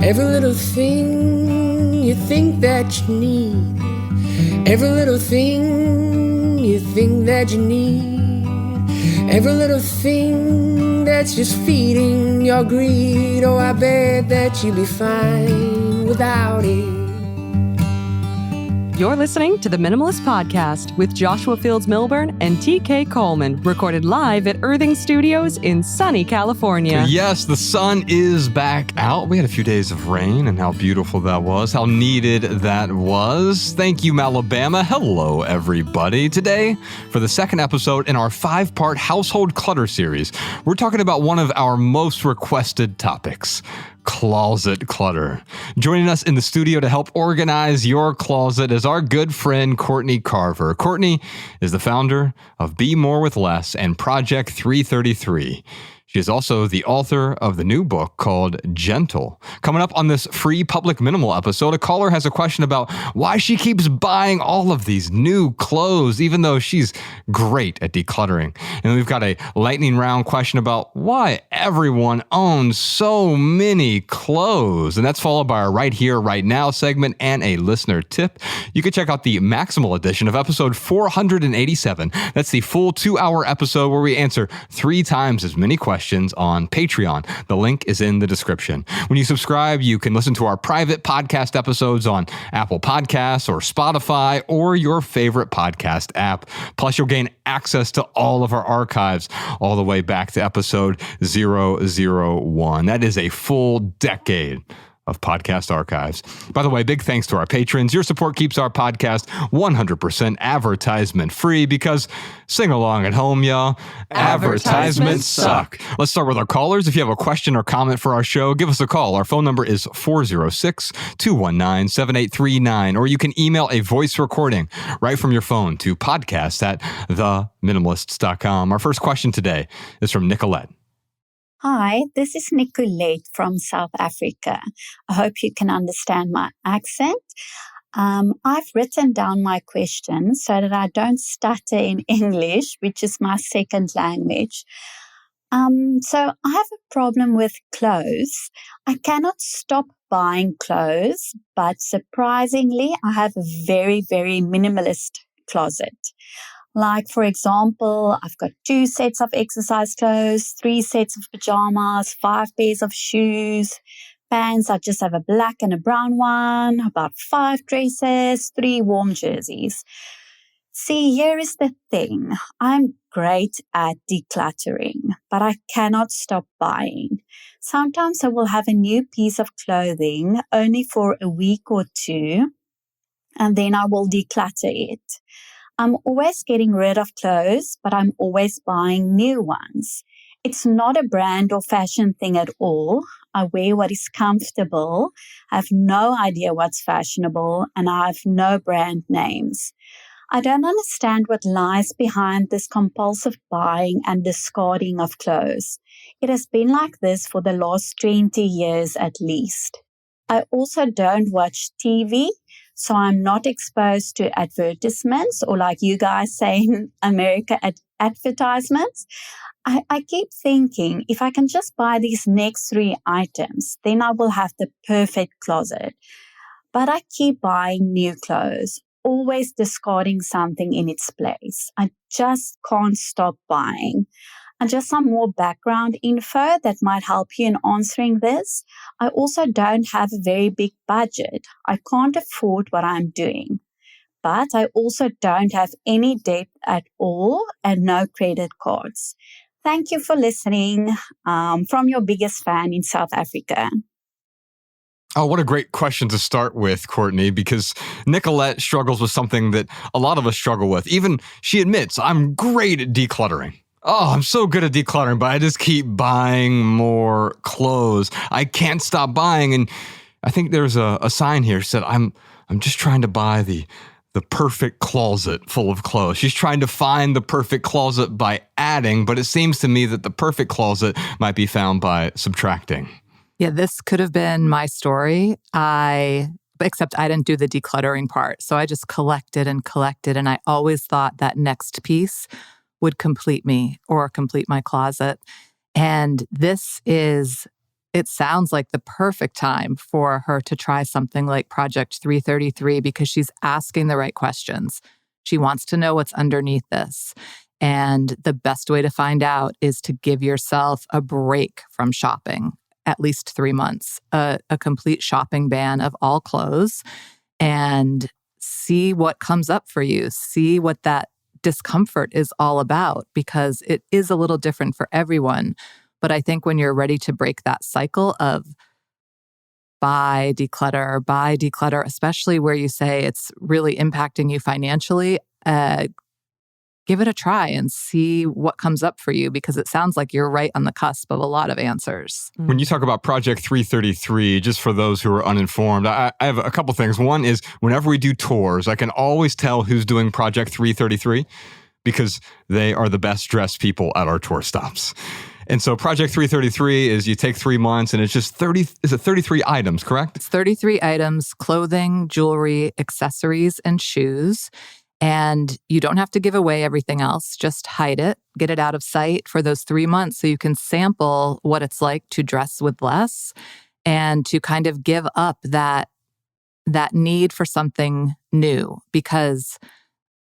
Every little thing you think that you need. Every little thing you think that you need. Every little thing that's just feeding your greed. Oh, I bet that you'd be fine without it. You're listening to the Minimalist Podcast with Joshua Fields Milburn and TK Coleman, recorded live at Irving Studios in sunny California. Yes, the sun is back out. We had a few days of rain, and how beautiful that was, how needed that was. Thank you, Alabama. Hello, everybody. Today, for the second episode in our 5-part Household Clutter series, we're talking about one of our most requested topics: closet clutter. Joining us in the studio to help organize your closet is our good friend, Courtney Carver. Courtney is the founder of Be More with Less and Project 333. She is also the author of the new book called Gentle. Coming up on this free Public Minimal episode, a caller has a question about why she keeps buying all of these new clothes, even though she's great at decluttering. And then we've got a lightning round question about why everyone owns so many clothes. And that's followed by our Right Here, Right Now segment and a listener tip. You can check out the Maximal edition of episode 487. That's the full 2-hour episode where we answer 3 times as many questions on Patreon. The link is in the description. When you subscribe, you can listen to our private podcast episodes on Apple Podcasts or Spotify or your favorite podcast app. Plus, you'll gain access to all of our archives all the way back to episode 001. That is a full decade of podcast archives. By the way, big thanks to our patrons. Your support keeps our podcast 100% advertisement free because sing along at home, y'all. Advertisements suck. Let's start with our callers. If you have a question or comment for our show, give us a call. Our phone number is 406-219-7839, or you can email a voice recording right from your phone to podcast@theminimalists.com. Our first question today is from Nicolette. Hi, this is Nicolette from South Africa. I hope you can understand my accent. I've written down my question so that I don't stutter in English, which is my second language. So I have a problem with clothes. I cannot stop buying clothes, but surprisingly, I have a very, very minimalist closet. Like, for example, I've got 2 sets of exercise clothes, 3 sets of pajamas, 5 pairs of shoes, pants. I just have a black and a brown one, about 5 dresses, 3 warm jerseys. See, here is the thing. I'm great at decluttering, but I cannot stop buying. Sometimes I will have a new piece of clothing only for a week or 2, and then I will declutter it. I'm always getting rid of clothes, but I'm always buying new ones. It's not a brand or fashion thing at all. I wear what is comfortable. I have no idea what's fashionable, and I have no brand names. I don't understand what lies behind this compulsive buying and discarding of clothes. It has been like this for the last 20 years at least. I also don't watch TV, so I'm not exposed to advertisements, or like you guys say in America, advertisements. I keep thinking, if I can just buy these next 3 items, then I will have the perfect closet. But I keep buying new clothes, always discarding something in its place. I just can't stop buying. And just some more background info that might help you in answering this. I also don't have a very big budget. I can't afford what I'm doing. But I also don't have any debt at all and no credit cards. Thank you for listening. From your biggest fan in South Africa. Oh, what a great question to start with, Courtney, because Nicolette struggles with something that a lot of us struggle with. Even she admits, I'm great at decluttering. Oh, I'm so good at decluttering, but I just keep buying more clothes. I can't stop buying. And I think there's a sign here that said, I'm just trying to buy the perfect closet full of clothes. She's trying to find the perfect closet by adding, but it seems to me that the perfect closet might be found by subtracting. Yeah, this could have been my story. Except I didn't do the decluttering part. So I just collected, and I always thought that next piece would complete me or complete my closet. And this is it sounds like the perfect time for her to try something like Project 333 because she's asking the right questions. She wants to know what's underneath this. And the best way to find out is to give yourself a break from shopping, at least 3 months, a complete shopping ban of all clothes, and see what comes up for you. See what that discomfort is all about, because it is a little different for everyone. But I think when you're ready to break that cycle of buy, declutter, especially where you say it's really impacting you financially, give it a try and see what comes up for you, because it sounds like you're right on the cusp of a lot of answers. When you talk about Project 333, just for those who are uninformed, I have a couple things. One is whenever we do tours, I can always tell who's doing Project 333 because they are the best dressed people at our tour stops. And so Project 333 is you take 3 months and it's just 33 items, correct? It's 33 items: clothing, jewelry, accessories, and shoes. And you don't have to give away everything else. Just hide it, get it out of sight for those 3 months so you can sample what it's like to dress with less and to kind of give up that need for something new. Because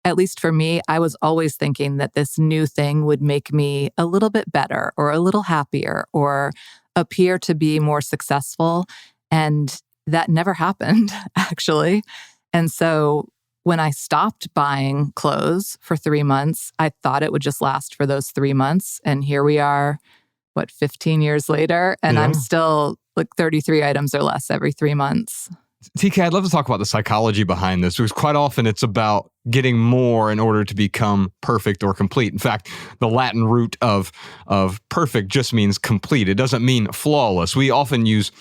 at least for me, I was always thinking that this new thing would make me a little bit better or a little happier or appear to be more successful. And that never happened, actually. And so when I stopped buying clothes for 3 months, I thought it would just last for those 3 months. And here we are, 15 years later, and I'm still like 33 items or less every 3 months. TK, I'd love to talk about the psychology behind this, because quite often it's about getting more in order to become perfect or complete. In fact, the Latin root of perfect just means complete. It doesn't mean flawless. We often use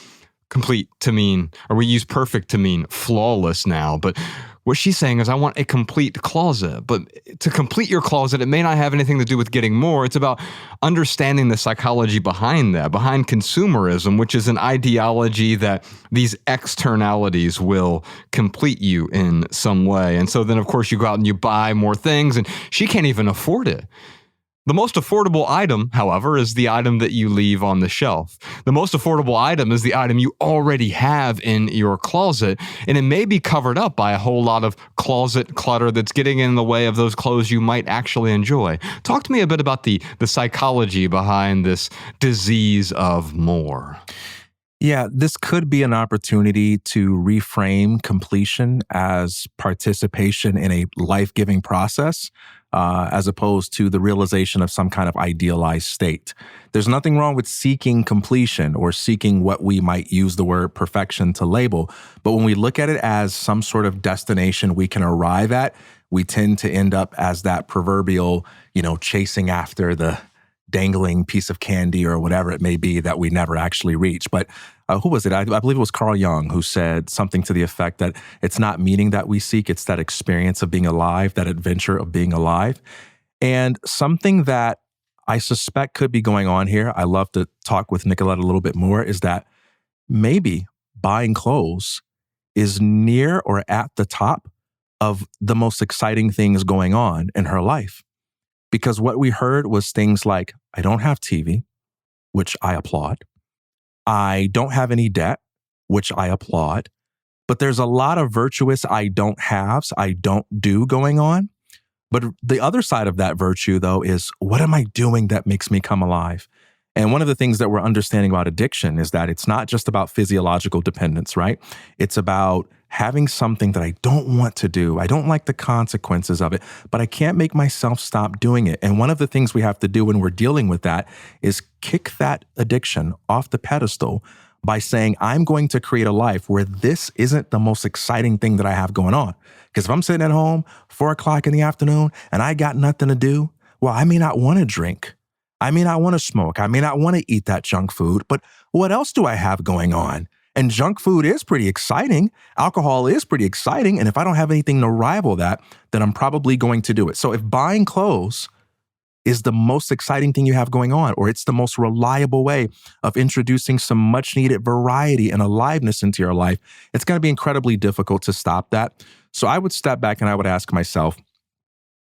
complete to mean, or we use perfect to mean flawless now. But what she's saying is, I want a complete closet. But to complete your closet, it may not have anything to do with getting more. It's about understanding the psychology behind that, behind consumerism, which is an ideology that these externalities will complete you in some way. And so then, of course, you go out and you buy more things, and she can't even afford it. The most affordable item, however, is the item that you leave on the shelf. The most affordable item is the item you already have in your closet, and it may be covered up by a whole lot of closet clutter that's getting in the way of those clothes you might actually enjoy. Talk to me a bit about the psychology behind this disease of more. Yeah, this could be an opportunity to reframe completion as participation in a life-giving process, as opposed to the realization of some kind of idealized state. There's nothing wrong with seeking completion or seeking what we might use the word perfection to label. But when we look at it as some sort of destination we can arrive at, we tend to end up as that proverbial, chasing after the dangling piece of candy or whatever it may be that we never actually reach. But who was it? I believe it was Carl Jung who said something to the effect that it's not meaning that we seek, it's that experience of being alive, that adventure of being alive. And something that I suspect could be going on here, I love to talk with Nicolette a little bit more, is that maybe buying clothes is near or at the top of the most exciting things going on in her life. Because what we heard was things like, I don't have TV, which I applaud. I don't have any debt, which I applaud. But there's a lot of virtuous I don't haves, I don't do going on. But the other side of that virtue, though, is what am I doing that makes me come alive? And one of the things that we're understanding about addiction is that it's not just about physiological dependence, right? It's about having something that I don't want to do. I don't like the consequences of it, but I can't make myself stop doing it. And one of the things we have to do when we're dealing with that is kick that addiction off the pedestal by saying, I'm going to create a life where this isn't the most exciting thing that I have going on. Because if I'm sitting at home 4 o'clock in the afternoon and I got nothing to do, well, I may not want to drink. I may not want to smoke. I may not want to eat that junk food, but what else do I have going on? And junk food is pretty exciting. Alcohol is pretty exciting. And if I don't have anything to rival that, then I'm probably going to do it. So if buying clothes is the most exciting thing you have going on, or it's the most reliable way of introducing some much needed variety and aliveness into your life, it's going to be incredibly difficult to stop that. So I would step back and I would ask myself,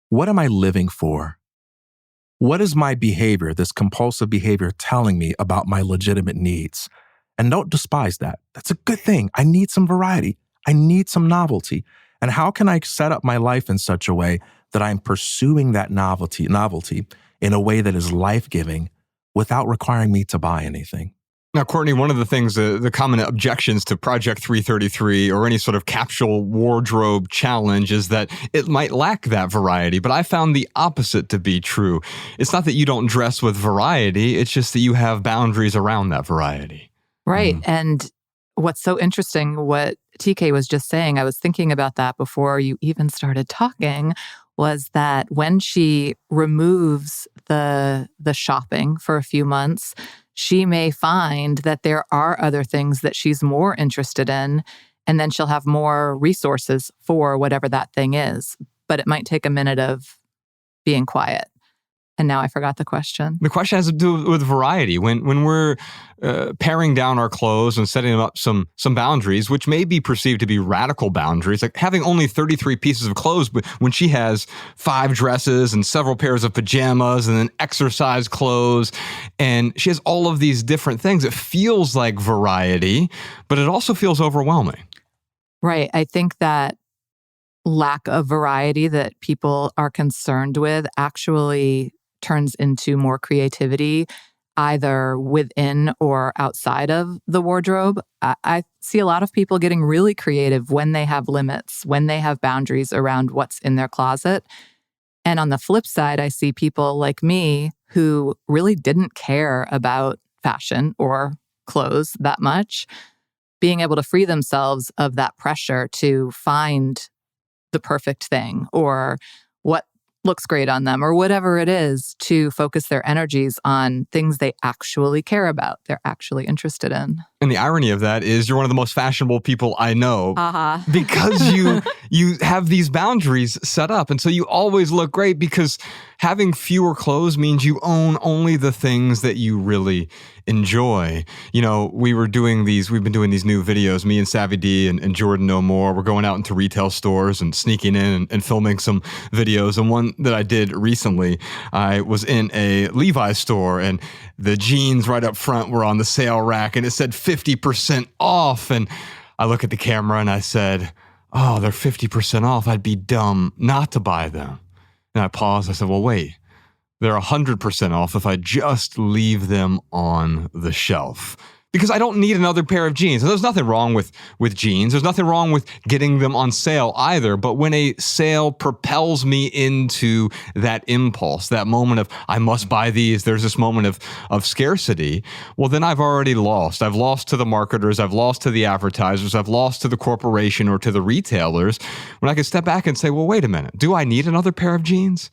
what am I living for? What is my behavior, this compulsive behavior, telling me about my legitimate needs? And don't despise that. That's a good thing. I need some variety. I need some novelty. And how can I set up my life in such a way that I'm pursuing that novelty in a way that is life-giving without requiring me to buy anything? Now, Courtney, one of the things, the common objections to Project 333 or any sort of capsule wardrobe challenge is that it might lack that variety. But I found the opposite to be true. It's not that you don't dress with variety. It's just that you have boundaries around that variety. Right. And what's so interesting, what TK was just saying, I was thinking about that before you even started talking, was that when she removes the shopping for a few months, she may find that there are other things that she's more interested in, and then she'll have more resources for whatever that thing is. But it might take a minute of being quiet. And now I forgot the question. The question has to do with variety. When we're paring down our clothes and setting up some boundaries, which may be perceived to be radical boundaries, like having only 33 pieces of clothes, but when she has 5 dresses and several pairs of pajamas and then exercise clothes, and she has all of these different things, it feels like variety, but it also feels overwhelming. Right. I think that lack of variety that people are concerned with actually turns into more creativity, either within or outside of the wardrobe. I see a lot of people getting really creative when they have limits, when they have boundaries around what's in their closet. And on the flip side, I see people like me who really didn't care about fashion or clothes that much, being able to free themselves of that pressure to find the perfect thing or what looks great on them or whatever it is, to focus their energies on things they actually care about, they're actually interested in. And the irony of that is you're one of the most fashionable people I know because you have these boundaries set up. And so you always look great because having fewer clothes means you own only the things that you really enjoy. You know, we've been doing these new videos, me and Savvy D and Jordan No More. We're going out into retail stores and sneaking in and filming some videos. And one that I did recently, I was in a Levi's store and the jeans right up front were on the sale rack and it said 50% off. And I look at the camera and I said, oh, they're 50% off. I'd be dumb not to buy them. And I paused. I said, well, wait, they're 100% off if I just leave them on the shelf. Because I don't need another pair of jeans. And there's nothing wrong with jeans. There's nothing wrong with getting them on sale either. But when a sale propels me into that impulse, that moment of, I must buy these, there's this moment of scarcity, well, then I've already lost. I've lost to the marketers. I've lost to the advertisers. I've lost to the corporation or to the retailers. When I can step back and say, well, wait a minute. Do I need another pair of jeans?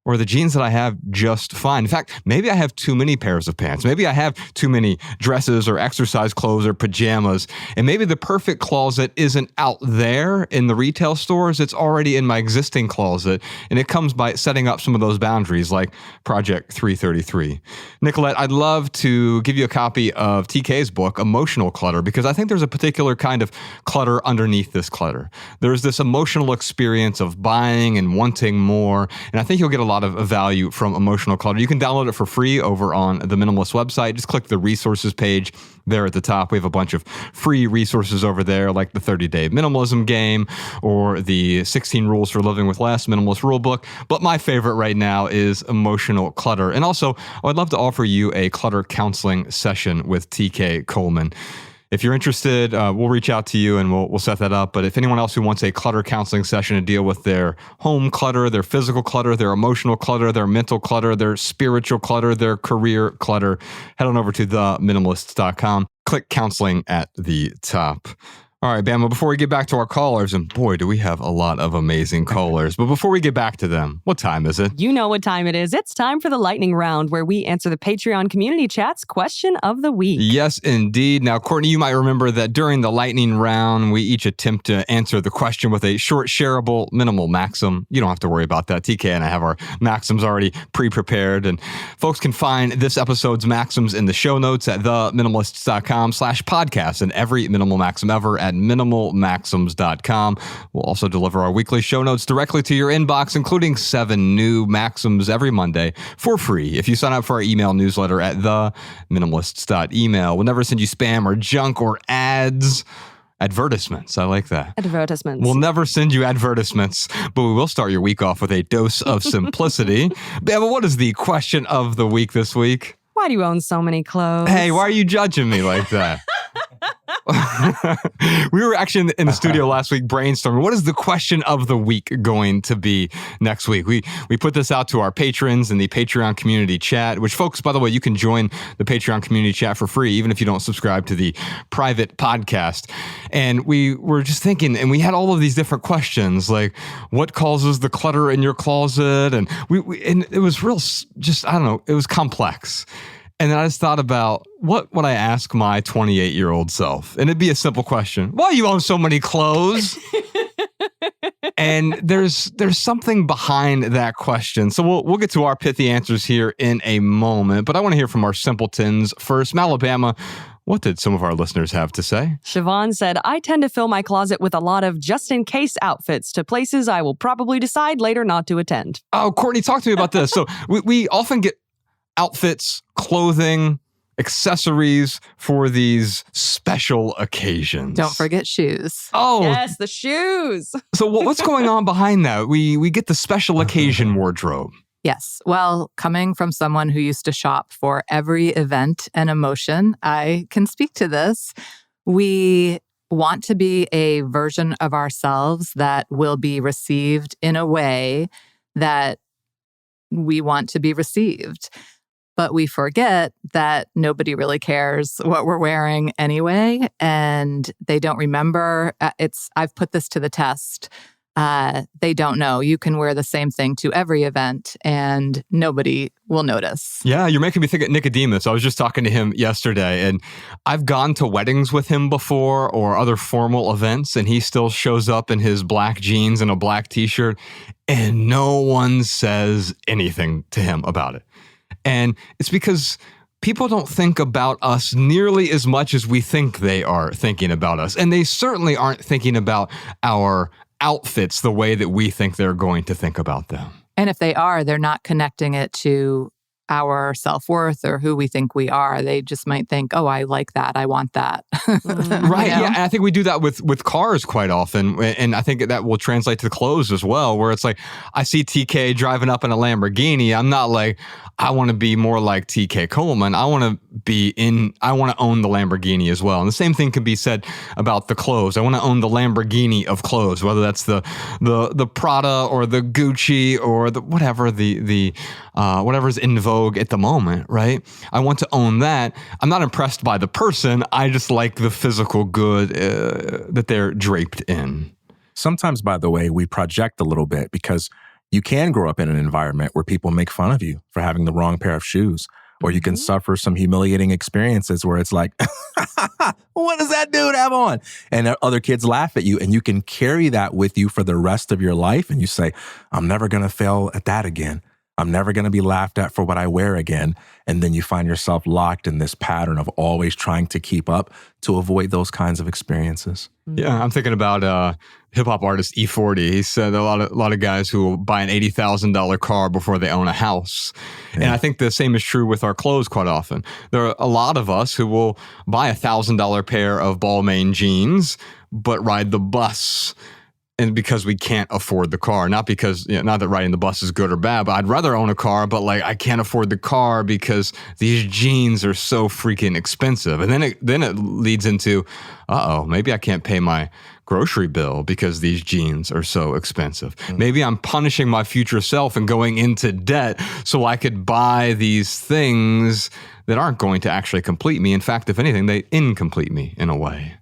Or the jeans that I have just fine. In fact, maybe I have too many pairs of pants. Maybe I have too many dresses or exercise clothes or pajamas. And maybe the perfect closet isn't out there in the retail stores. It's already in my existing closet. And it comes by setting up some of those boundaries like Project 333. Nicolette, I'd love to give you a copy of TK's book, Emotional Clutter, because I think there's a particular kind of clutter underneath this clutter. There's this emotional experience of buying and wanting more. And I think you'll get a lot of value from Emotional Clutter. You can download it for free over on the Minimalist website. Just click the resources page there at the top. We have a bunch of free resources over there, like the 30-day minimalism game or the 16 rules for living with less minimalist rule book. But my favorite right now is Emotional Clutter. And also, I'd love to offer you a clutter counseling session with TK Coleman. If you're interested, we'll reach out to you and we'll set that up. But if anyone else who wants a clutter counseling session to deal with their home clutter, their physical clutter, their emotional clutter, their mental clutter, their spiritual clutter, their career clutter, head on over to theminimalists.com. Click counseling at the top. All right, Bama, before we get back to our callers, and boy, do we have a lot of amazing callers, but before we get back to them, what time is it? You know what time it is. It's time for the lightning round where we answer the Patreon community chat's question of the week. Yes, indeed. Now, Courtney, you might remember that during the lightning round, we each attempt to answer the question with a short, shareable, minimal maxim. You don't have to worry about that. TK and I have our maxims already pre-prepared, and folks can find this episode's maxims in the show notes at theminimalists.com/podcast, and every minimal maxim ever at at minimalmaxims.com. We'll also deliver our weekly show notes directly to your inbox, including 7 new Maxims every Monday for free if you sign up for our email newsletter at theminimalists.email. We'll never send you spam or junk or ads. Advertisements. I like that. Advertisements. We'll never send you advertisements, but we will start your week off with a dose of simplicity. Bama, what is the question of the week this week? Why do you own so many clothes? Hey, why are you judging me like that? We were actually in the studio last week brainstorming. What is the question of the week going to be next week? We put this out to our patrons in the Patreon community chat, which, folks, by the way, you can join the Patreon community chat for free, even if you don't subscribe to the private podcast. And we were just thinking, and we had all of these different questions, like what causes the clutter in your closet? And and it was real, just, I don't know, it was complex. And then I just thought about, what would I ask my 28-year-old self? And it'd be a simple question. Why do you own so many clothes? And there's something behind that question. So we'll get to our pithy answers here in a moment. But I want to hear from our simpletons first. Alabama, what did some of our listeners have to say? Siobhan said, I tend to fill my closet with a lot of just-in-case outfits to places I will probably decide later not to attend. Oh, Courtney, talk to me about this. So we often get outfits, clothing, accessories for these special occasions. Don't forget shoes. Oh, Yes, the shoes. so what's going on behind that? We get the special occasion wardrobe. Yes. Well, coming from someone who used to shop for every event and emotion, I can speak to this. We want to be a version of ourselves that will be received in a way that we want to be received. But we forget that nobody really cares what we're wearing anyway, and they don't remember. I've put this to the test. They don't know. You can wear the same thing to every event, and nobody will notice. Yeah, you're making me think of Nicodemus. I was just talking to him yesterday, and I've gone to weddings with him before or other formal events, and he still shows up in his black jeans and a black t-shirt, and no one says anything to him about it. And it's because people don't think about us nearly as much as we think they are thinking about us. And they certainly aren't thinking about our outfits the way that we think they're going to think about them. And if they are, they're not connecting it to our self-worth or who we think we are. They just might think, oh, I like that. I want that. Right. Yeah. And I think we do that with cars quite often. And I think that will translate to clothes as well, where it's like, I see TK driving up in a Lamborghini. I'm not like, I want to be more like TK Coleman. I want to own the Lamborghini as well. And the same thing can be said about the clothes. I want to own the Lamborghini of clothes, whether that's the Prada or the Gucci or the whatever, whatever's in vogue at the moment, right? I want to own that. I'm not impressed by the person. I just like the physical good that they're draped in. Sometimes, by the way, we project a little bit because you can grow up in an environment where people make fun of you for having the wrong pair of shoes, or you can suffer some humiliating experiences where it's like, what does that dude have on? And other kids laugh at you, and you can carry that with you for the rest of your life. And you say, I'm never going to fail at that again. I'm never going to be laughed at for what I wear again. And then you find yourself locked in this pattern of always trying to keep up to avoid those kinds of experiences. Yeah, I'm thinking about hip-hop artist E40. He said a lot of guys who will buy an $80,000 car before they own a house. Yeah. And I think the same is true with our clothes quite often. There are a lot of us who will buy $1,000 pair of Balmain jeans, but ride the bus. And because we can't afford the car, not because, not that riding the bus is good or bad, but I'd rather own a car, but like I can't afford the car because these jeans are so freaking expensive. And then it leads into, maybe I can't pay my grocery bill because these jeans are so expensive. Maybe I'm punishing my future self and going into debt so I could buy these things that aren't going to actually complete me. In fact, if anything, they incomplete me in a way.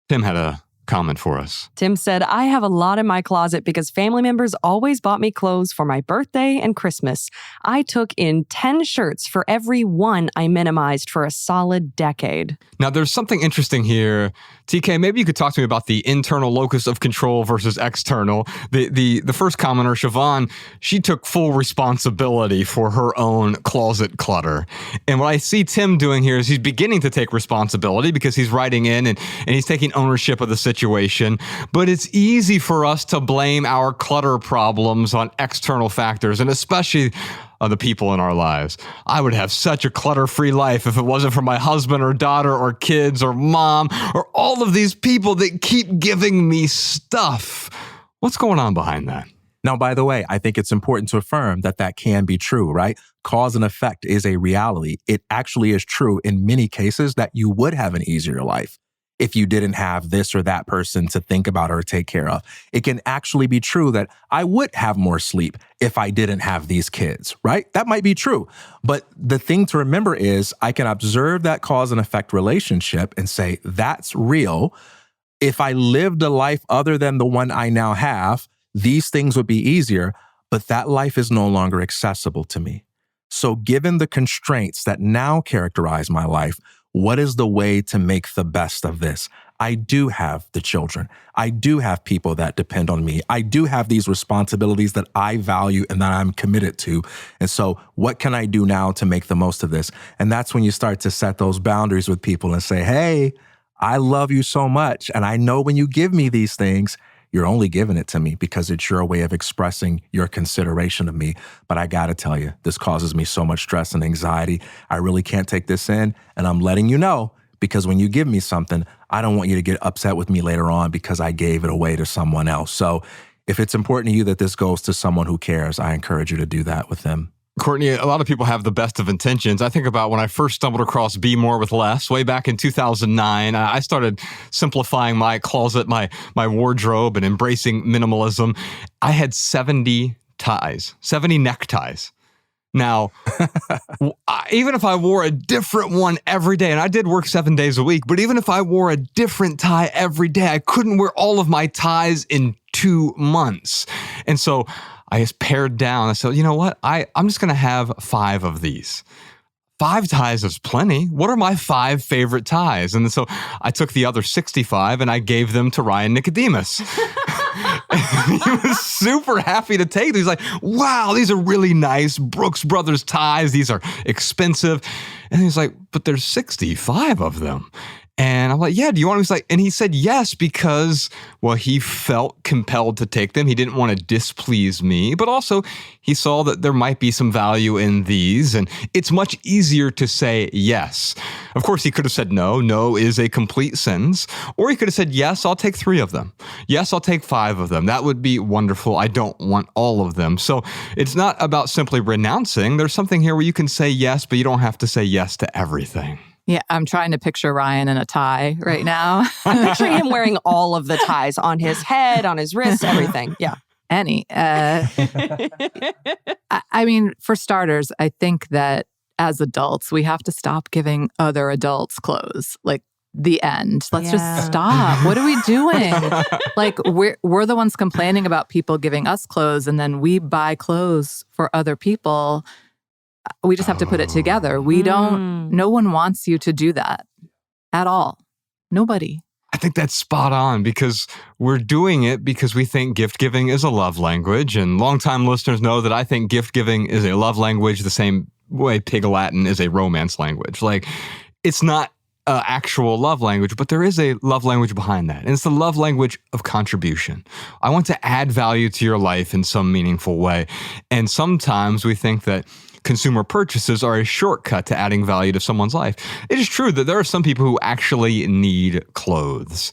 Tim had a comment for us. Tim said, I have a lot in my closet because family members always bought me clothes for my birthday and Christmas. I took in 10 shirts for every one I minimized for a solid decade. Now, there's something interesting here. TK, maybe you could talk to me about the internal locus of control versus external. The first commenter, Siobhan, she took full responsibility for her own closet clutter. And what I see Tim doing here is he's beginning to take responsibility because he's writing in and he's taking ownership of the situation. But it's easy for us to blame our clutter problems on external factors, and especially the people in our lives. I would have such a clutter-free life if it wasn't for my husband or daughter or kids or mom or all of these people that keep giving me stuff. What's going on behind that? Now, by the way, I think it's important to affirm that that can be true, right? Cause and effect is a reality. It actually is true in many cases that you would have an easier life if you didn't have this or that person to think about or take care of. It can actually be true that I would have more sleep if I didn't have these kids, right? That might be true. But the thing to remember is I can observe that cause and effect relationship and say, that's real. If I lived a life other than the one I now have, these things would be easier, but that life is no longer accessible to me. So given the constraints that now characterize my life, what is the way to make the best of this? I do have the children. I do have people that depend on me. I do have these responsibilities that I value and that I'm committed to. And so what can I do now to make the most of this? And that's when you start to set those boundaries with people and say, hey, I love you so much. And I know when you give me these things, you're only giving it to me because it's your way of expressing your consideration of me. But I got to tell you, this causes me so much stress and anxiety. I really can't take this in. And I'm letting you know, because when you give me something, I don't want you to get upset with me later on because I gave it away to someone else. So if it's important to you that this goes to someone who cares, I encourage you to do that with them. Courtney, a lot of people have the best of intentions. I think about when I first stumbled across Be More with Less way back in 2009. I started simplifying my closet, my wardrobe, and embracing minimalism. I had 70 neckties. Now, even if I wore a different one every day, and I did work 7 days a week, but even if I wore a different tie every day, I couldn't wear all of my ties in 2 months. And so I just pared down. I said, you know what? I'm just going to have 5 of these. 5 ties is plenty. What are my 5 favorite ties? And so I took the other 65 and I gave them to Ryan Nicodemus. And he was super happy to take them. He's like, wow, these are really nice Brooks Brothers ties. These are expensive. And he's like, but there's 65 of them. And I'm like, yeah, do you want them? He's like, and he said yes because, well, he felt compelled to take them. He didn't want to displease me, but also he saw that there might be some value in these, and it's much easier to say yes. Of course, he could have said no. No is a complete sentence. Or he could have said, yes, I'll take 3 of them. Yes, I'll take 5 of them. That would be wonderful. I don't want all of them. So it's not about simply renouncing. There's something here where you can say yes, but you don't have to say yes to everything. Yeah, I'm trying to picture Ryan in a tie right now. I'm picturing him wearing all of the ties on his head, on his wrists, everything. Yeah. I mean, for starters, I think that as adults, we have to stop giving other adults clothes. Like, the end. Let's just stop. What are we doing? Like, we're the ones complaining about people giving us clothes, and then we buy clothes for other people. We just have to put it together. No one wants you to do that at all. Nobody. I think that's spot on because we're doing it because we think gift giving is a love language. And longtime listeners know that I think gift giving is a love language the same way Pig Latin is a romance language. Like, it's not an actual love language, but there is a love language behind that. And it's the love language of contribution. I want to add value to your life in some meaningful way. And sometimes we think that consumer purchases are a shortcut to adding value to someone's life. It is true that there are some people who actually need clothes,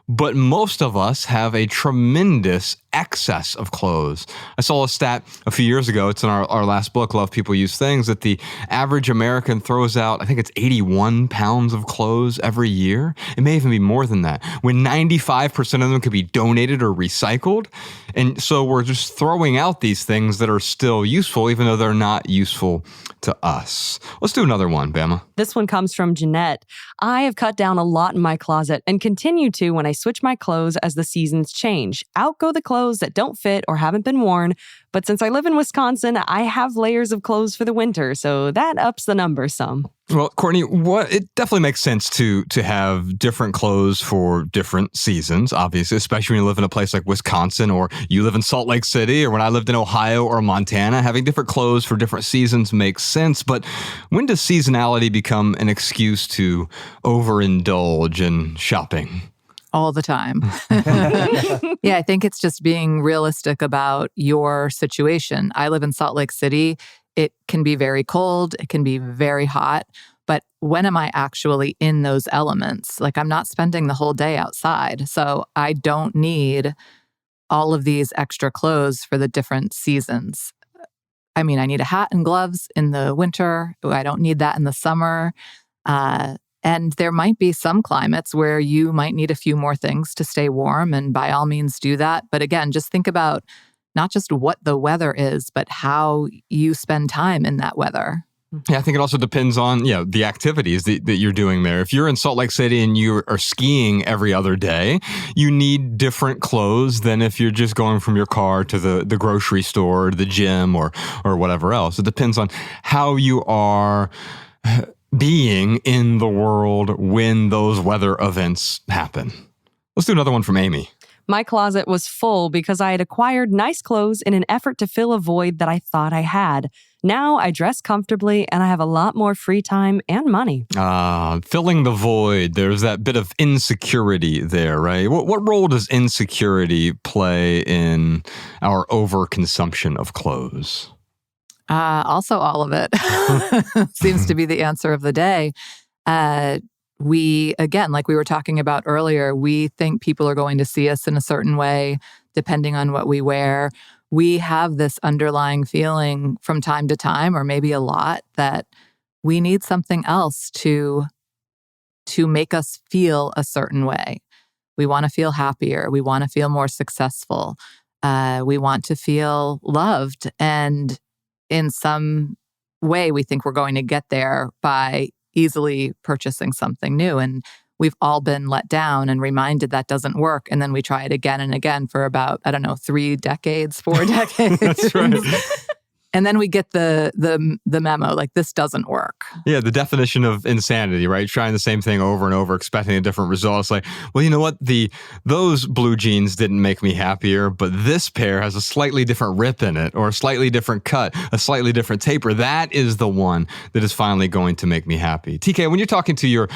but most of us have a tremendous excess of clothes. I saw a stat a few years ago. It's in our last book, Love People Use Things, that the average American throws out, I think it's 81 pounds of clothes every year. It may even be more than that, when 95% of them could be donated or recycled. And so we're just throwing out these things that are still useful, even though they're not useful to us. Let's do another one, Bama. This one comes from Jeanette. I have cut down a lot in my closet and continue to when I switch my clothes as the seasons change. Out go the clothes that don't fit or haven't been worn. But since I live in Wisconsin, I have layers of clothes for the winter, so that ups the number some. Well, Courtney, it definitely makes sense to have different clothes for different seasons, obviously, especially when you live in a place like Wisconsin, or you live in Salt Lake City, or when I lived in Ohio or Montana. Having different clothes for different seasons makes sense. But when does seasonality become an excuse to overindulge in shopping? All the time. Yeah, I think it's just being realistic about your situation. I live in Salt Lake City. It can be very cold. It can be very hot. But when am I actually in those elements? Like, I'm not spending the whole day outside. So I don't need all of these extra clothes for the different seasons. I mean, I need a hat and gloves in the winter. I don't need that in the summer. And there might be some climates where you might need a few more things to stay warm, and by all means do that. But again, just think about not just what the weather is, but how you spend time in that weather. Yeah, I think it also depends on, the activities that you're doing there. If you're in Salt Lake City and you are skiing every other day, you need different clothes than if you're just going from your car to the grocery store, or the gym, or whatever else. It depends on how you are being in the world when those weather events happen. Let's do another one from Amy. My closet was full because I had acquired nice clothes in an effort to fill a void that I thought I had. Now I dress comfortably and I have a lot more free time and money. Filling the void. There's that bit of insecurity there, right? What role does insecurity play in our overconsumption of clothes? Also, all of it seems to be the answer of the day. We, again, like we were talking about earlier, we think people are going to see us in a certain way depending on what we wear. We have this underlying feeling from time to time, or maybe a lot, that we need something else to make us feel a certain way. We want to feel happier. We want to feel more successful. We want to feel loved. And in some way, we think we're going to get there by easily purchasing something new. And we've all been let down and reminded that doesn't work. And then we try it again and again for about, 3 decades, 4 decades. That's right. And then we get the memo, like, this doesn't work. Yeah, the definition of insanity, right? Trying the same thing over and over, expecting a different result. It's like, well, you know what? Those blue jeans didn't make me happier, but this pair has a slightly different rip in it, or a slightly different cut, a slightly different taper. That is the one that is finally going to make me happy. TK, when you're talking to your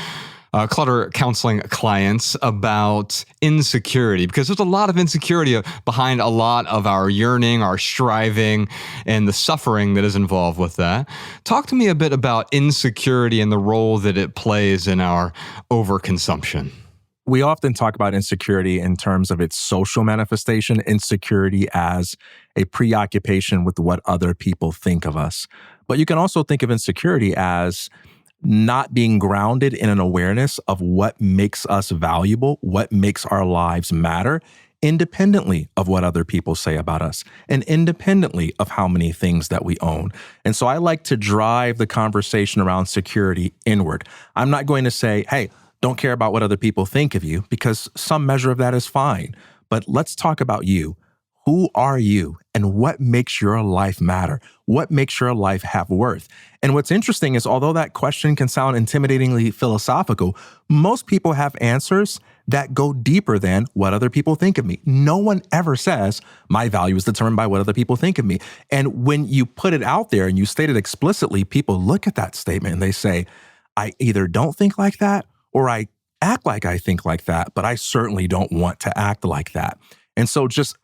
clutter counseling clients about insecurity, because there's a lot of insecurity behind a lot of our yearning, our striving, and the suffering that is involved with that. Talk to me a bit about insecurity and the role that it plays in our overconsumption. We often talk about insecurity in terms of its social manifestation, insecurity as a preoccupation with what other people think of us. But you can also think of insecurity as not being grounded in an awareness of what makes us valuable, what makes our lives matter, independently of what other people say about us, and independently of how many things that we own. And so I like to drive the conversation around security inward. I'm not going to say, hey, don't care about what other people think of you, because some measure of that is fine. But let's talk about you. Who are you, and what makes your life matter? What makes your life have worth? And what's interesting is, although that question can sound intimidatingly philosophical, most people have answers that go deeper than what other people think of me. No one ever says, my value is determined by what other people think of me. And when you put it out there and you state it explicitly, people look at that statement and they say, I either don't think like that, or I act like I think like that, but I certainly don't want to act like that. And so just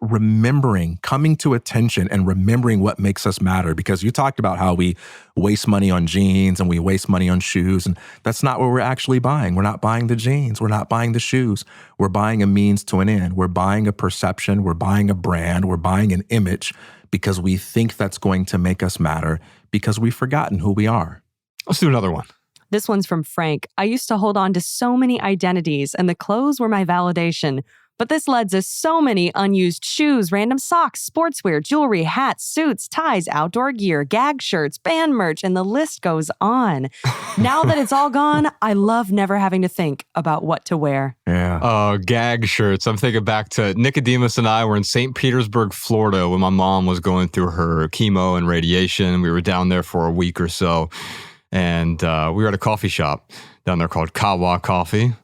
coming to attention and remembering what makes us matter, because you talked about how we waste money on jeans and we waste money on shoes. And that's not what we're actually buying. We're not buying the jeans. We're not buying the shoes. We're buying a means to an end. We're buying a perception. We're buying a brand. We're buying an image because we think that's going to make us matter because we've forgotten who we are. Let's do another one. This one's from Frank. I used to hold on to so many identities, and the clothes were my validation. But this led to so many unused shoes, random socks, sportswear, jewelry, hats, suits, ties, outdoor gear, gag shirts, band merch, and the list goes on. Now that it's all gone, I love never having to think about what to wear. Yeah. Gag shirts. I'm thinking back to Nicodemus and I were in St. Petersburg, Florida, when my mom was going through her chemo and radiation. We were down there for a week or so. And we were at a coffee shop down there called Kawa Coffee.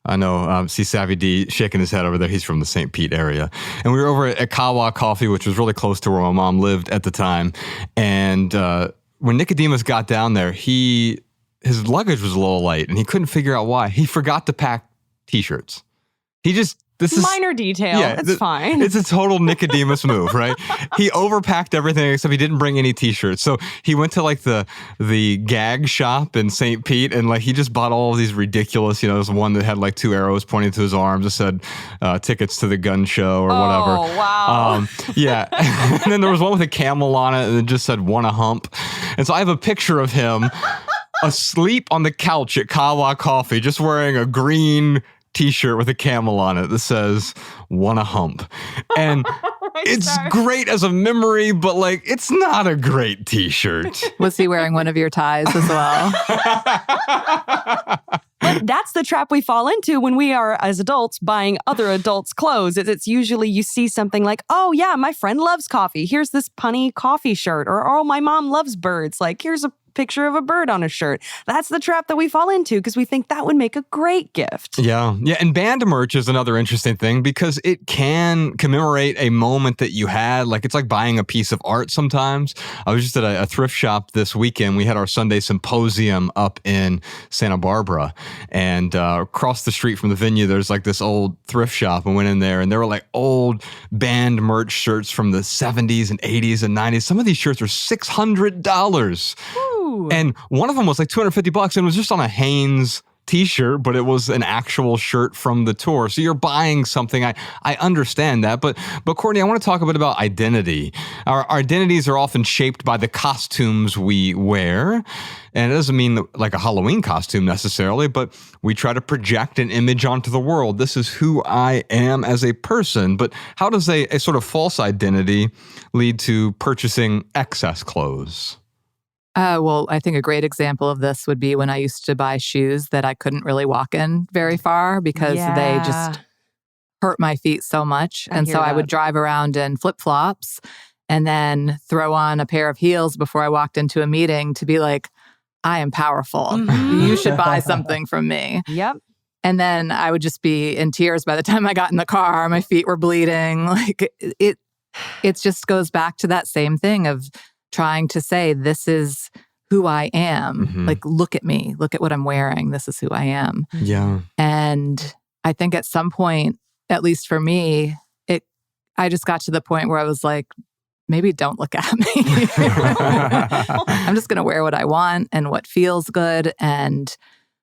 I know, see Savvy D shaking his head over there. He's from the St. Pete area. And we were over at Kawa Coffee, which was really close to where my mom lived at the time. And when Nicodemus got down there, his luggage was a little light and he couldn't figure out why. He forgot to pack T-shirts. This is minor detail. Yeah, it's fine. It's a total Nicodemus move, right? He overpacked everything except he didn't bring any T-shirts. So he went to like the gag shop in St. Pete and like he just bought all of these ridiculous, there's one that had like 2 arrows pointing to his arms that said tickets to the gun show or whatever. Oh, wow. Yeah. And then there was one with a camel on it and it just said "wanna hump." And so I have a picture of him asleep on the couch at Kawa Coffee, just wearing a green T-shirt with a camel on it that says "wanna hump." And it's great as a memory, but like it's not a great T-shirt. Was he wearing one of your ties as well? But that's the trap we fall into when we are, as adults, buying other adults' clothes. It's usually you see something like, oh yeah, my friend loves coffee. Here's this punny coffee shirt. Or, oh, my mom loves birds. Like, here's a picture of a bird on a shirt. That's the trap that we fall into because we think that would make a great gift. Yeah. And band merch is another interesting thing because it can commemorate a moment that you had. Like it's like buying a piece of art sometimes. I was just at a thrift shop this weekend. We had our Sunday symposium up in Santa Barbara, and across the street from the venue, there's like this old thrift shop. I went in there and there were like old band merch shirts from the 70s and 80s and 90s. Some of these shirts are $600. And one of them was like $250 and it was just on a Hanes t-shirt, but it was an actual shirt from the tour. So you're buying something. I understand that. But Courtney, I want to talk a bit about identity. Our identities are often shaped by the costumes we wear. And it doesn't mean like a Halloween costume necessarily, but we try to project an image onto the world. This is who I am as a person. But how does a sort of false identity lead to purchasing excess clothes? Well, I think a great example of this would be when I used to buy shoes that I couldn't really walk in very far because they just hurt my feet so much. And so I would drive around in flip-flops and then throw on a pair of heels before I walked into a meeting to be like, I am powerful. Mm-hmm. You should buy something from me. Yep. And then I would just be in tears by the time I got in the car. My feet were bleeding. Like it just goes back to that same thing of trying to say, this is who I am. Mm-hmm. Like, look at me. Look at what I'm wearing. This is who I am. Yeah. And I think at some point, at least for me, I just got to the point where I was like, maybe don't look at me. I'm just going to wear what I want and what feels good. And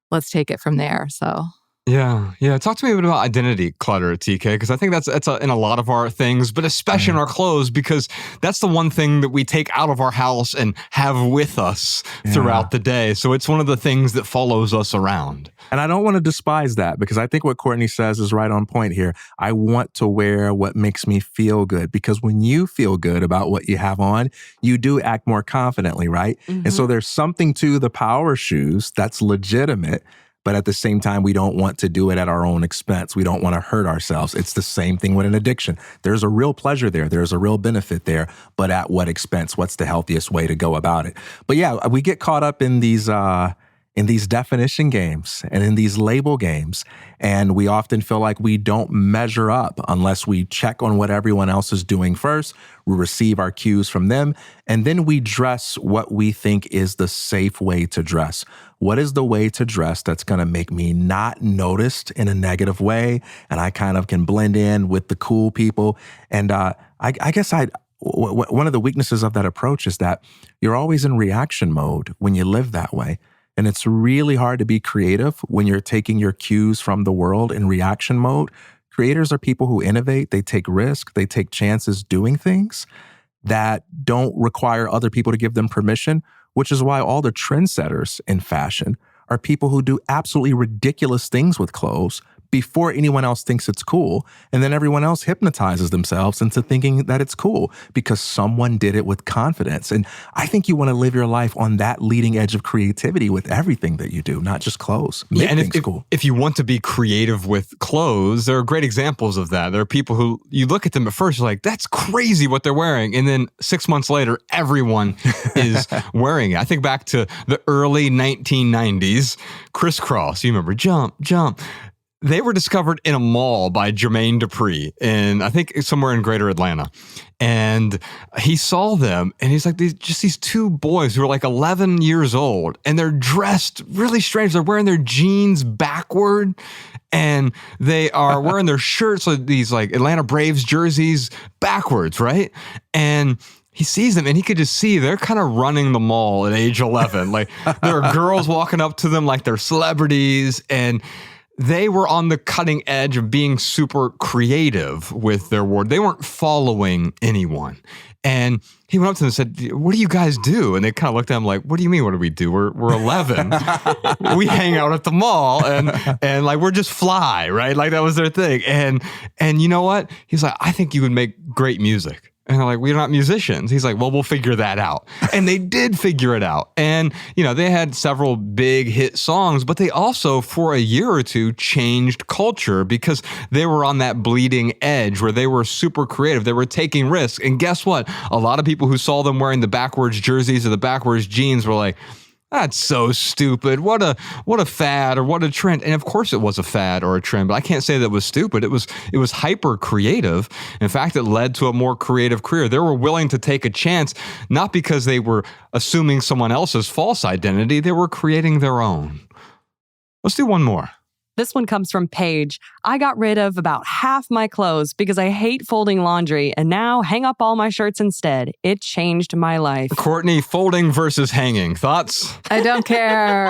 let's take it from there. So... Yeah. Talk to me a bit about identity clutter, TK, because I think that's in a lot of our things, but especially in our clothes, because that's the one thing that we take out of our house and have with us throughout the day. So it's one of the things that follows us around. And I don't want to despise that because I think what Courtney says is right on point here. I want to wear what makes me feel good because when you feel good about what you have on, you do act more confidently, right? Mm-hmm. And so there's something to the power shoes that's legitimate. But at the same time, we don't want to do it at our own expense. We don't want to hurt ourselves. It's the same thing with an addiction. There's a real pleasure there. There's a real benefit there. But at what expense? What's the healthiest way to go about it? But yeah, we get caught up in these in these definition games and in these label games. And we often feel like we don't measure up unless we check on what everyone else is doing first. We receive our cues from them, and then we dress what we think is the safe way to dress. What is the way to dress that's going to make me not noticed in a negative way, and I kind of can blend in with the cool people? And I guess one of the weaknesses of that approach is that you're always in reaction mode when you live that way. And it's really hard to be creative when you're taking your cues from the world in reaction mode. Creators are people who innovate, they take risks, they take chances doing things that don't require other people to give them permission, which is why all the trendsetters in fashion are people who do absolutely ridiculous things with clothes before anyone else thinks it's cool. And then everyone else hypnotizes themselves into thinking that it's cool because someone did it with confidence. And I think you want to live your life on that leading edge of creativity with everything that you do, not just clothes. Make things cool. If you want to be creative with clothes, there are great examples of that. There are people who, you look at them at first, you're like, that's crazy what they're wearing. And then 6 months later, everyone is wearing it. I think back to the early 1990s, crisscross. You remember, jump, jump. They were discovered in a mall by Jermaine Dupri, and I think somewhere in Greater Atlanta. And he saw them, and he's like, these two boys who are like 11 years old, and they're dressed really strange. They're wearing their jeans backward, and they are wearing their shirts, like these like Atlanta Braves jerseys backwards, right? And he sees them, and he could just see they're kind of running the mall at age 11. Like, there are girls walking up to them like they're celebrities, and they were on the cutting edge of being super creative with their wardrobe. They weren't following anyone. And he went up to them and said, what do you guys do? And they kind of looked at him like, what do you mean, what do we do? We're 11. We hang out at the mall and like, we're just fly, right? Like, that was their thing. And you know what? He's like, I think you would make great music. And they're like, we're not musicians. He's like, well, we'll figure that out. And they did figure it out. And, you know, they had several big hit songs, but they also, for a year or two, changed culture because they were on that bleeding edge where they were super creative. They were taking risks. And guess what? A lot of people who saw them wearing the backwards jerseys or the backwards jeans were like, that's so stupid. What a fad or what a trend. And of course it was a fad or a trend, but I can't say that it was stupid. It was hyper creative. In fact, it led to a more creative career. They were willing to take a chance, not because they were assuming someone else's false identity. They were creating their own. Let's do one more. This one comes from Paige. I got rid of about half my clothes because I hate folding laundry and now hang up all my shirts instead. It changed my life. Courtney, folding versus hanging. Thoughts? I don't care.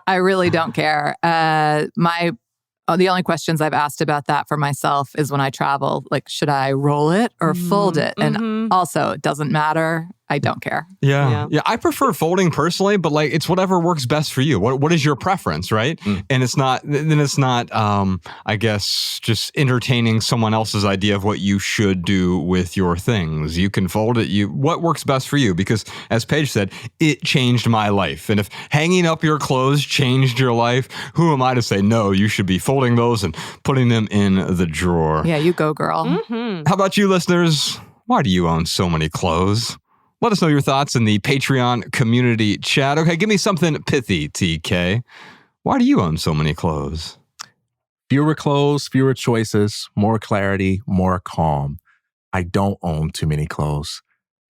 I really don't care. The only questions I've asked about that for myself is when I travel, like, should I roll it or fold it? And also, it doesn't matter. I don't care. Yeah. I prefer folding personally, but like, it's whatever works best for you. What is your preference, right? And it's not, I guess, just entertaining someone else's idea of what you should do with your things. You can fold it. What works best for you? Because as Paige said, it changed my life. And if hanging up your clothes changed your life, who am I to say, no, you should be folding those and putting them in the drawer? Yeah, you go, girl. How about you, listeners? Why do you own so many clothes? Let us know your thoughts in the Patreon community chat. Okay, give me something pithy, TK. Why do you own so many clothes? Fewer clothes, fewer choices, more clarity, more calm. I don't own too many clothes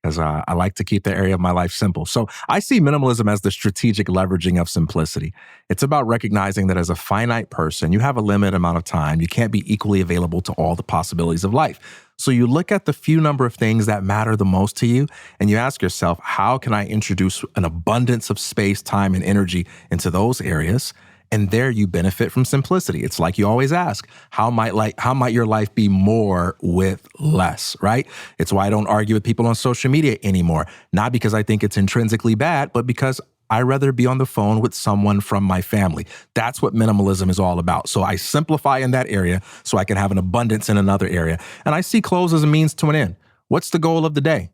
because I like to keep the area of my life simple. So I see minimalism as the strategic leveraging of simplicity. It's about recognizing that as a finite person, you have a limited amount of time. You can't be equally available to all the possibilities of life. So you look at the few number of things that matter the most to you, and you ask yourself, how can I introduce an abundance of space, time, and energy into those areas? And there you benefit from simplicity. It's like you always ask, how might your life be more with less, right? It's why I don't argue with people on social media anymore. Not because I think it's intrinsically bad, but because I'd rather be on the phone with someone from my family. That's what minimalism is all about. So I simplify in that area so I can have an abundance in another area. And I see clothes as a means to an end. What's the goal of the day?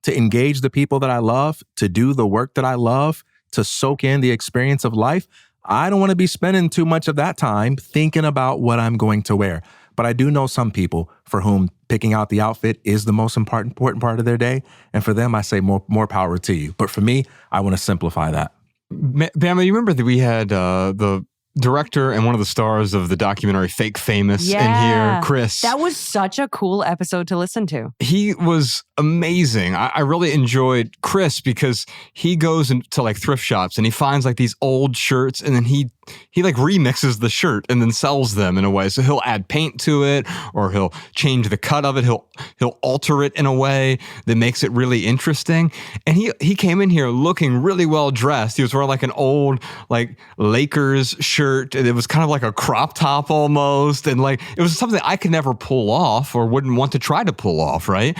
To engage the people that I love, to do the work that I love, to soak in the experience of life. I don't want to be spending too much of that time thinking about what I'm going to wear. But I do know some people for whom picking out the outfit is the most important part of their day. And for them, I say more power to you. But for me, I want to simplify that. Bama, you remember that we had the director and one of the stars of the documentary Fake Famous in here, Chris. That was such a cool episode to listen to. He was amazing. I really enjoyed Chris because he goes into like thrift shops and he finds like these old shirts and then he like remixes the shirt and then sells them in a way. So he'll add paint to it or he'll change the cut of it. He'll alter it in a way that makes it really interesting. And he came in here looking really well dressed. He was wearing like an old like Lakers shirt and it was kind of like a crop top almost. And like it was something I could never pull off or wouldn't want to try to pull off, right?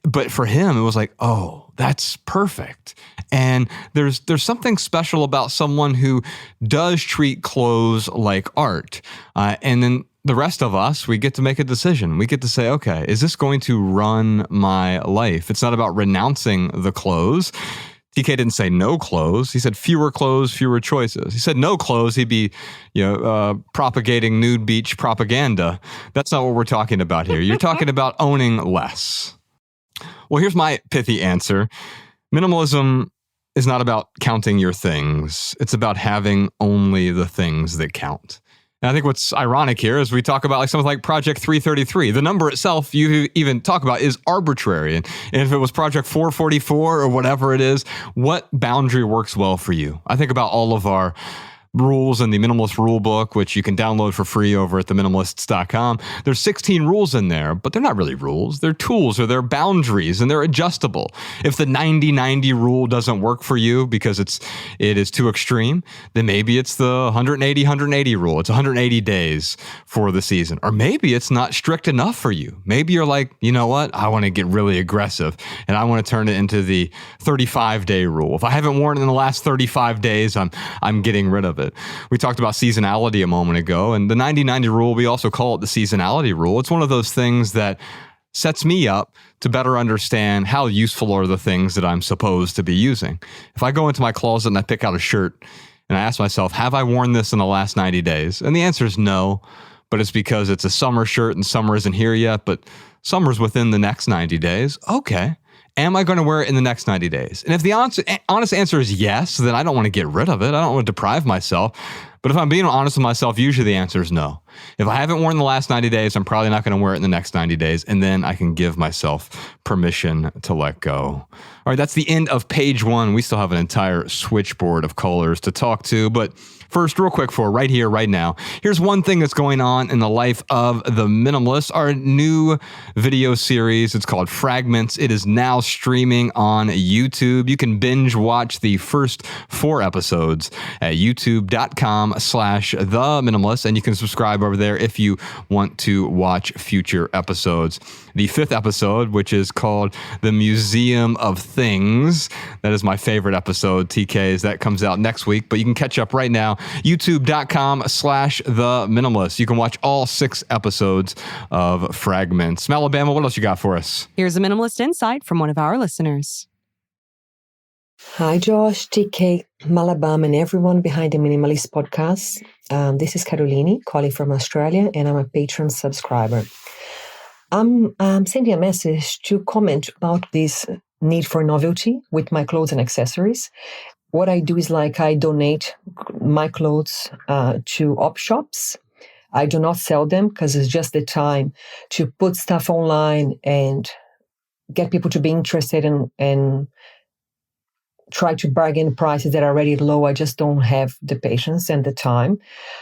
But for him, it was like, oh, that's perfect. And there's something special about someone who does treat clothes like art. And then the rest of us, we get to make a decision. We get to say, okay, is this going to run my life? It's not about renouncing the clothes. TK didn't say no clothes. He said fewer clothes, fewer choices. He said no clothes. He'd be, propagating nude beach propaganda. That's not what we're talking about here. You're talking about owning less. Well, here's my pithy answer. Minimalism is not about counting your things. It's about having only the things that count. And I think what's ironic here is we talk about like something like Project 333. The number itself you even talk about is arbitrary. And if it was Project 444 or whatever it is, what boundary works well for you? I think about all of our rules in the Minimalist Rule Book, which you can download for free over at theminimalists.com. There's 16 rules in there, but they're not really rules. They're tools or they're boundaries and they're adjustable. If the 90-90 rule doesn't work for you because it is too extreme, then maybe it's the 180-180 rule. It's 180 days for the season. Or maybe it's not strict enough for you. Maybe you're like, you know what? I want to get really aggressive and I want to turn it into the 35-day rule. If I haven't worn it in the last 35 days, I'm getting rid of it. We talked about seasonality a moment ago, and the 90-90 rule, we also call it the seasonality rule. It's one of those things that sets me up to better understand how useful are the things that I'm supposed to be using. If I go into my closet and I pick out a shirt and I ask myself, have I worn this in the last 90 days? And the answer is no, but it's because it's a summer shirt and summer isn't here yet, but summer's within the next 90 days. Okay. Am I going to wear it in the next 90 days? And if the honest answer is yes, then I don't want to get rid of it. I don't want to deprive myself. But if I'm being honest with myself, usually the answer is no. If I haven't worn the last 90 days, I'm probably not going to wear it in the next 90 days. And then I can give myself permission to let go. All right, that's the end of page 1. We still have an entire switchboard of colors to talk to. But first, real quick for right here, right now, here's one thing that's going on in the life of the Minimalists, our new video series. It's called Fragments. It is now streaming on YouTube. You can binge watch the first 4 episodes at youtube.com/theminimalists, and you can subscribe over there if you want to watch future episodes. The 5th episode, which is called The Museum of Things. That is my favorite episode, TK's. That comes out next week, but you can catch up right now, youtube.com/theminimalists. You can watch all 6 episodes of Fragments. Alabama, what else you got for us? Here's a minimalist insight from one of our listeners. Hi, Josh, TK, Malabam, and everyone behind the Minimalist podcast. This is Carolini calling from Australia, and I'm a Patreon subscriber. I'm sending a message to comment about this need for novelty with my clothes and accessories. What I do is I donate my clothes to op shops. I do not sell them because it's just the time to put stuff online and get people to be interested and try to bargain prices that are already low. I just don't have the patience and the time.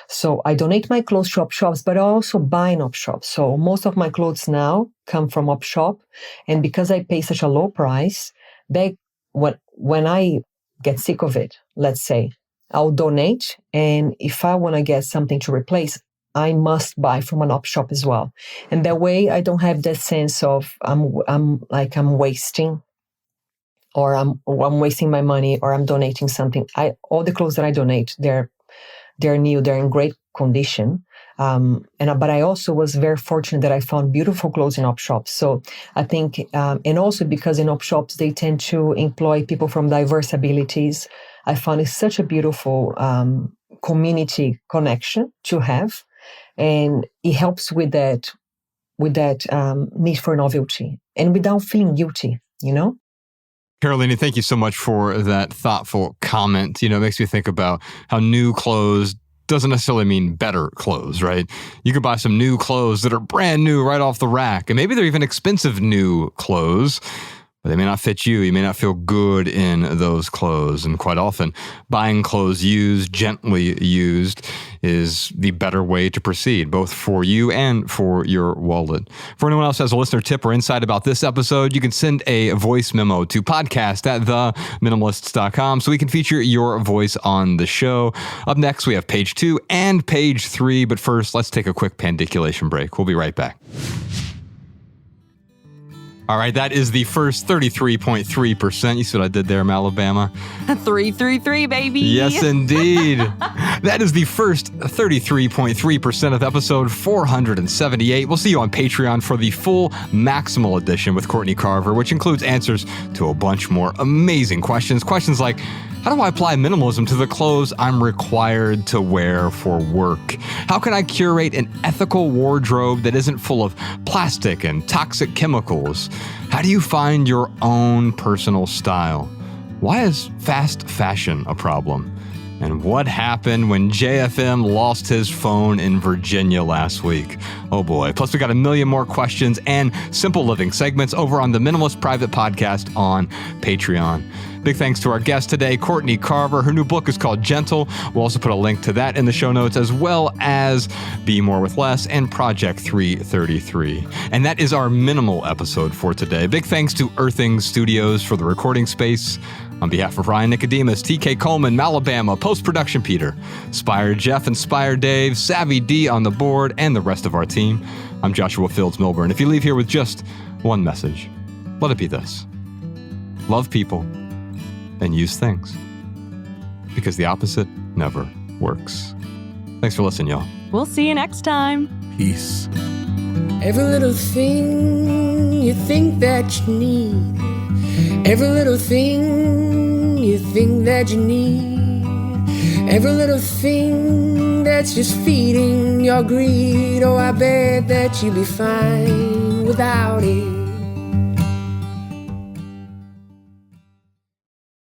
So I donate my clothes to op shops, but I also buy in op shops. So most of my clothes now come from op shop. And because I pay such a low price, when I get sick of it, let's say, I'll donate. And if I want to get something to replace, I must buy from an op shop as well. And that way I don't have that sense of I'm wasting, or I'm wasting my money, or I'm donating something. All the clothes that I donate, they're new, they're in great condition. But I also was very fortunate that I found beautiful clothes in op shops. So I think, and also because in op shops, they tend to employ people from diverse abilities. I found it's such a beautiful community connection to have. And it helps with that need for novelty and without feeling guilty, you know? Carolina, thank you so much for that thoughtful comment. It makes me think about how new clothes doesn't necessarily mean better clothes, right? You could buy some new clothes that are brand new right off the rack, and maybe they're even expensive new clothes, but they may not fit you. You may not feel good in those clothes. And quite often, buying clothes used, gently used, is the better way to proceed, both for you and for your wallet. For anyone else who has a listener tip or insight about this episode, you can send a voice memo to podcast@theminimalists.com so we can feature your voice on the show. Up next, we have page 2 and page 3. But first, let's take a quick pandiculation break. We'll be right back. All right, that is the first 33.3%. You see what I did there, Alabama? 333, baby. Yes, indeed. That is the first 33.3% of episode 478. We'll see you on Patreon for the full Maximal edition with Courtney Carver, which includes answers to a bunch more amazing questions. Questions like, how do I apply minimalism to the clothes I'm required to wear for work? How can I curate an ethical wardrobe that isn't full of plastic and toxic chemicals? How do you find your own personal style? Why is fast fashion a problem? And what happened when JFM lost his phone in Virginia last week? Oh boy. Plus, we got a million more questions and simple living segments over on the Minimalist Private Podcast on Patreon. Big thanks to our guest today, Courtney Carver. Her new book is called Gentle. We'll also put a link to that in the show notes, as well as Be More with Less and Project 333. And that is our minimal episode for today. Big thanks to Earthing Studios for the recording space. On behalf of Ryan Nicodemus, TK Coleman, Alabama, post-production Peter, Spire Jeff and Spire Dave, Savvy D on the board, and the rest of our team, I'm Joshua Fields Milburn. If you leave here with just one message, let it be this. Love people and use things, because the opposite never works. Thanks for listening, y'all. We'll see you next time. Peace. Every little thing you think that you need, every little thing you think that you need, every little thing that's just feeding your greed. Oh, I bet that you'd be fine without it.